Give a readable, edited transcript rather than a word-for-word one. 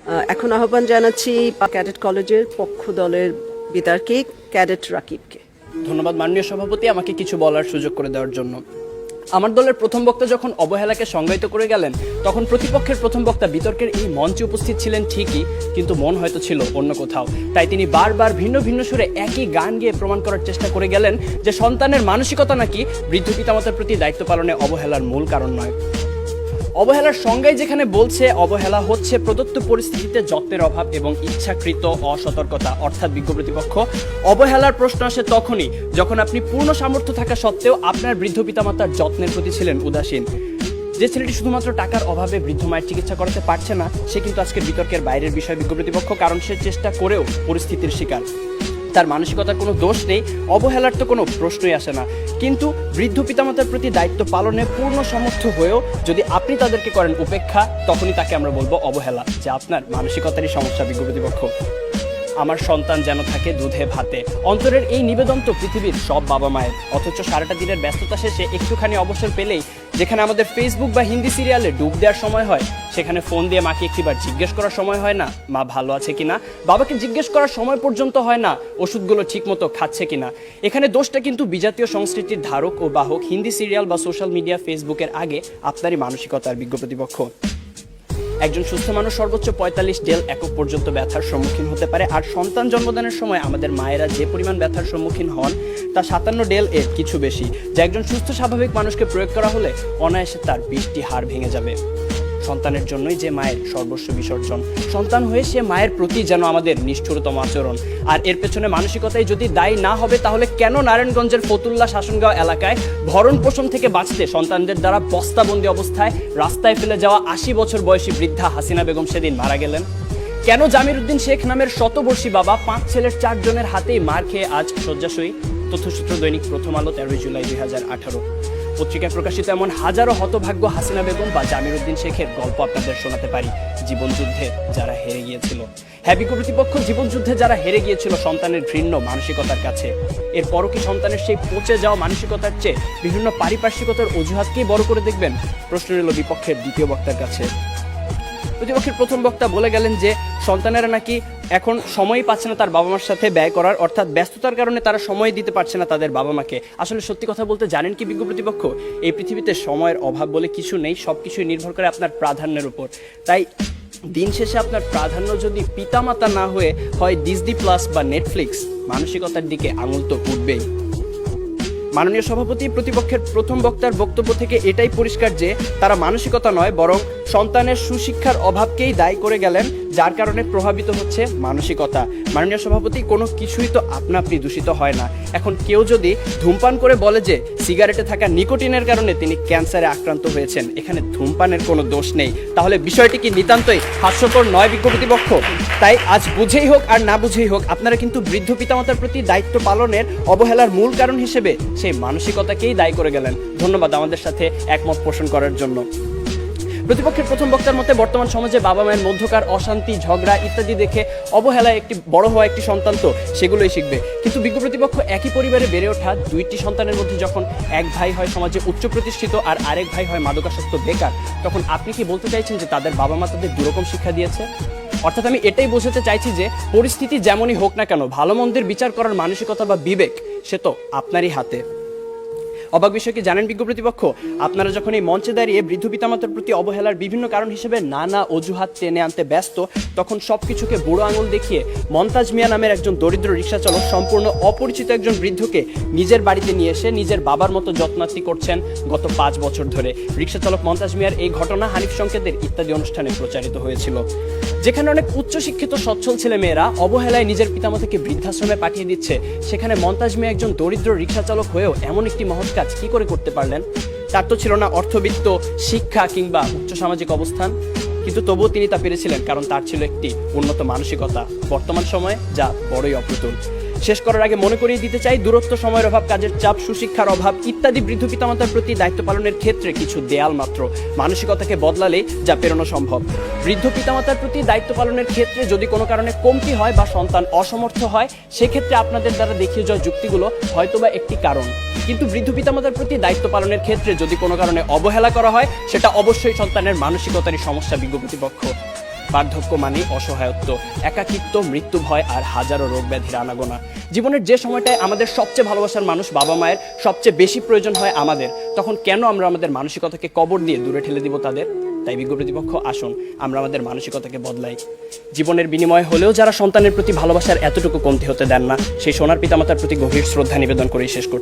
এখন আহ্বান জানাচ্ছি ক্যাডেট কলেজের পক্ষ দলের বিতর্কে ক্যাডেট রাকিবকে। ধন্যবাদ মাননীয় সভাপতি, আমাকে কিছু বলার সুযোগ করে দেওয়ার জন্য। আমার দলের প্রথম বক্তা যখন অবহেলাকে সংজ্ঞায়িত করে গেলেন, তখন প্রতিপক্ষের প্রথম বক্তা বিতর্কের এই মঞ্চে উপস্থিত ছিলেন ঠিকই, কিন্তু মন হয়তো ছিল অন্য কোথাও। তাই তিনি বারবার ভিন্ন ভিন্ন সুরে একই গান গেয়ে প্রমাণ করার চেষ্টা করে গেলেন যে সন্তানের মানসিকতা নাকি বৃদ্ধ পিতামাতার প্রতি দায়িত্ব পালনে অবহেলার মূল কারণ নয়। অবহেলার সংজ্ঞায় যেখানে বলছে অবহেলা হচ্ছে প্রদত্ত পরিস্থিতিতে যত্নের অভাব এবং ইচ্ছাকৃত অসতর্কতা, অর্থাৎ বিজ্ঞ প্রতিপক্ষ, অবহেলার প্রশ্ন আসে তখনই যখন আপনি পূর্ণ সামর্থ্য থাকা সত্ত্বেও আপনার বৃদ্ধ পিতামাতার যত্নের প্রতি ছিলেন উদাসীন। যে ছেলেটি শুধুমাত্র টাকার অভাবে বৃদ্ধ মায়ের চিকিৎসা করাতে পারছে না, সে কিন্তু আজকের বিতর্কের বাইরের বিষয় বিজ্ঞ প্রতিপক্ষ, কারণ সে চেষ্টা করেও পরিস্থিতির শিকার। তার মানসিকতার কোনো দোষ নেই, অবহেলার তো কোনো প্রশ্নই আসে না। কিন্তু বৃদ্ধ পিতামাতার প্রতি দায়িত্ব পালনে পূর্ণ সমর্থ হয়েও যদি আপনি তাদেরকে করেন উপেক্ষা, তখনই তাকে আমরা বলবো অবহেলা, যে আপনার মানসিকতারই সমস্যা বিজ্ঞ প্রতিপক্ষ। আমার সন্তান যেন থাকে দুধে ভাতে, অন্তরের এই নিবেদন তো পৃথিবীর সব বাবা মায়ের। অথচ সারাটা দিনের ব্যস্ততা শেষে একটুখানি অবসর পেলেই, যেখানে আমাদের ফেসবুক বা হিন্দি সিরিয়ালে ডুব দেওয়ার সময় হয়, সেখানে ফোন দিয়ে মাকে একটিবার জিজ্ঞেস করার সময় হয় না মা ভালো আছে কিনা, বাবাকে জিজ্ঞেস করার সময় পর্যন্ত হয় না ওষুধগুলো ঠিক মতো খাচ্ছে কিনা। এখানে দোষটা কিন্তু বিজাতীয় সংস্কৃতির ধারক ও বাহক হিন্দি সিরিয়াল বা সোশ্যাল মিডিয়া ফেসবুকের আগে আপনারই মানসিকতার বিজ্ঞ প্রতিপক্ষ। একজন সুস্থ মানুষ সর্বোচ্চ 45 ডেল একক পর্যন্ত ব্যথার সম্মুখীন হতে পারে, আর সন্তান জন্মদানের সময় আমাদের মায়েরা যে পরিমাণ ব্যথার সম্মুখীন হন তা 57 ডেল এর কিছু বেশি, যা একজন সুস্থ স্বাভাবিক মানুষকে প্রয়োগ করা হলে অনায়াসে তার 20টি হাড় ভেঙে যাবে। সন্তানের জন্যই যে মায়ের সর্বস্ব বিসর্জন, সন্তান হয়ে সে মায়ের প্রতি যেন আমাদের নিষ্ঠুরতম আচরণ। আর এর পেছনে মানসিকতাই যদি দায়ী না হবে, তাহলে কেন নারায়ণগঞ্জের ফতুল্লা শাসনগাঁও এলাকায় ভরণ পোষণ থেকে বাঁচতে সন্তানদের দ্বারা বস্তাবন্দি অবস্থায় রাস্তায় ফেলে যাওয়া 80 বছর বয়সী বৃদ্ধা হাসিনা বেগম সেদিন মারা গেলেন? কেন জামির উদ্দিন শেখ নামের শতবর্ষী বাবা 5 ছেলের 4 জনের হাতেই মার খেয়ে আজ শয্যাশয়ী? তথ্যসূত্র দৈনিক প্রথম আলো, 13 জুলাই 2018। পত্রিকায় প্রকাশিত এমন হাজারো হতভাগ্য হাসিনা বেগম বা জামির উদ্দিন শেখের গল্প আপনাদের শোনাতে পারি, জীবনযুদ্ধে যারা হেরে গিয়েছিল। হ্যাঁ বিজ্ঞ প্রতিপক্ষ, জীবনযুদ্ধে যারা হেরে গিয়েছিল সন্তানের ঘৃণ্য মানসিকতার কাছে। এরপরও কি সন্তানের সেই পচে যাওয়া মানসিকতার চেয়ে বিভিন্ন পারিপার্শ্বিকতার অজুহাতকেই বড় করে দেখবেন? প্রশ্ন রইল বিপক্ষের দ্বিতীয় বক্তার কাছে। প্রতিপক্ষের প্রথম বক্তা বলে গেলেন যে সন্তানেরা নাকি এখন সময়ই পাচ্ছে না তার বাবা মার সাথে ব্যয় করার, অর্থাৎ ব্যস্ততার কারণে তারা সময় দিতে পারছে না তাদের বাবা মাকে। আসলে সত্যি কথা বলতে জানেন কি বিজ্ঞ প্রতিপক্ষ, এই পৃথিবীতে সময়ের অভাব বলে কিছু নেই, সবকিছুই নির্ভর করে আপনার প্রাধান্যের উপর। তাই দিন শেষে আপনার প্রাধান্য যদি পিতামাতা না হয়ে হয় ডিজনি প্লাস বা নেটফ্লিক্স, মানসিকতার দিকে আঙুল তো উঠবেই। মাননীয় সভাপতি, প্রতিপক্ষের প্রথম বক্তার বক্তব্য থেকে এটাই পরিষ্কার যে তারা মানসিকতা নয় বরং সন্তানের সুশিক্ষার অভাবকেই দায়ী করে গেলেন, যার কারণে প্রভাবিত হচ্ছে মানসিকতা। মাননীয় সভাপতি, কোনো কিছুই তো আপনা আপনি দূষিত হয় না। এখন কেউ যদি ধূমপান করে বলে যে সিগারেটে থাকা নিকোটিনের কারণে তিনি ক্যান্সারে আক্রান্ত হয়েছেন, এখানে ধূমপানের কোনো দোষ নেই, তাহলে বিষয়টি কি নিতান্তই হাস্যকর নয় বিজ্ঞ প্রতিপক্ষ? তাই আজ বুঝেই হোক আর না বুঝেই হোক, আপনারা কিন্তু বৃদ্ধ পিতামাতার প্রতি দায়িত্ব পালনের অবহেলার মূল কারণ হিসেবে সেই মানসিকতাকেই দায়ী করে গেলেন। ধন্যবাদ আমাদের সাথে একমত পোষণ করার জন্য। প্রতিপক্ষের প্রথম বক্তার মতে বর্তমান সমাজে বাবা মায়ের মধ্যকার অশান্তি, ঝগড়া ইত্যাদি দেখে অবহেলায় একটি বড় হওয়া একটি সন্তান তো সেগুলোই শিখবে। কিন্তু বিজ্ঞ প্রতিপক্ষ, একই পরিবারে বেড়ে ওঠা 2টি সন্তানের মধ্যে যখন এক ভাই হয় সমাজে উচ্চ প্রতিষ্ঠিত আর আরেক ভাই হয় মাদকাসক্ত বেকার, তখন আপনি কি বলতে চাইছেন যে তাদের বাবা মা তাদের দুরকম শিক্ষা দিয়েছে? অর্থাৎ আমি এটাই বোঝাতে চাইছি যে পরিস্থিতি যেমনই হোক না কেন, ভালো মন্দের বিচার করার মানসিকতা বা বিবেক সে তো আপনারই হাতে। অবাক বিষয় কি জানেন বিজ্ঞ প্রতিপক্ষ, আপনারা যখন এই মঞ্চে দাঁড়িয়ে বৃদ্ধ পিতামাতার প্রতি অবহেলার বিভিন্ন কারণ হিসেবে নানা অজুহাত টেনে আনতে ব্যস্ত, তখন সবকিছুকে বুড়ো আঙুল দেখিয়ে মন্তাজ মিয়া নামের একজন দরিদ্র রিক্সা চালক সম্পূর্ণ অপরিচিত একজন বৃদ্ধকে নিজের বাড়িতে নিয়ে এসে নিজের বাবার মতো যত্নার্থী করছেন গত 5 বছর ধরে। রিক্সা চালক মন্তাজ মিয়ার এই ঘটনা হানিফ সংকেতের ইত্যাদি অনুষ্ঠানে প্রচারিত হয়েছিল। যেখানে অনেক উচ্চশিক্ষিত সচ্ছল ছেলে মেয়েরা অবহেলায় নিজের পিতামাতাকে বৃদ্ধাশ্রমে পাঠিয়ে দিচ্ছে, সেখানে মন্তাজ মিয়া একজন দরিদ্র রিক্সা চালক হয়েও এমন একটি মহৎ কাজ কি করে করতে পারলেন? তার তো ছিল না অর্থবিত্ত, শিক্ষা কিংবা উচ্চ সামাজিক অবস্থান, কিন্তু তবুও তিনি তা পেরেছিলেন কারণ তার ছিল একটি উন্নত মানসিকতা, বর্তমান সময়ে যা বড়ই অপ্রতুল। শেষ করার আগে মনে করিয়ে দিতে চাই, দূরত্ব, সময়ের অভাব, কাজের চাপ, সুশিক্ষার অভাব ইত্যাদি বৃদ্ধ পিতামাতার প্রতি দায়িত্ব পালনের ক্ষেত্রে কিছু দেয়াল মাত্র। মানসিকতাকে বদলালেই যা পেরোনো সম্ভব। বৃদ্ধ পিতামাতার প্রতি দায়িত্ব পালনের ক্ষেত্রে যদি কোনো কারণে কমতি হয় বা সন্তান অসমর্থ হয়, সেক্ষেত্রে আপনাদের দ্বারা দেখিয়ে যাওয়া যুক্তিগুলো হয়তোবা একটি কারণ, কিন্তু বৃদ্ধ পিতামাতার প্রতি দায়িত্ব পালনের ক্ষেত্রে যদি কোনো কারণে অবহেলা করা হয়, সেটা অবশ্যই সন্তানের মানসিকতারই সমস্যা বিজ্ঞ প্রতিপক্ষ। বার্ধক্য মানে অসহায়ত্ব, একাকিত্ব, মৃত্যু ভয় আর হাজারো রোগ ব্যাধির আনাগোনা। জীবনের যে সময়টায় আমাদের সবচেয়ে ভালোবাসার মানুষ বাবা মায়ের সবচেয়ে বেশি প্রয়োজন হয় আমাদের, তখন কেন আমরা আমাদের মানসিকতাকে কবর দিয়ে দূরে ঠেলে দিব তাদের? তাই বিজ্ঞ প্রতিপক্ষ, আসুন আমরা আমাদের মানসিকতাকে বদলাই। জীবনের বিনিময় হলেও যারা সন্তানের প্রতি ভালোবাসার এতটুকু কমতি হতে দেন না, সেই সোনার পিতামাতার প্রতি গভীর শ্রদ্ধা নিবেদন করেই শেষ করছি।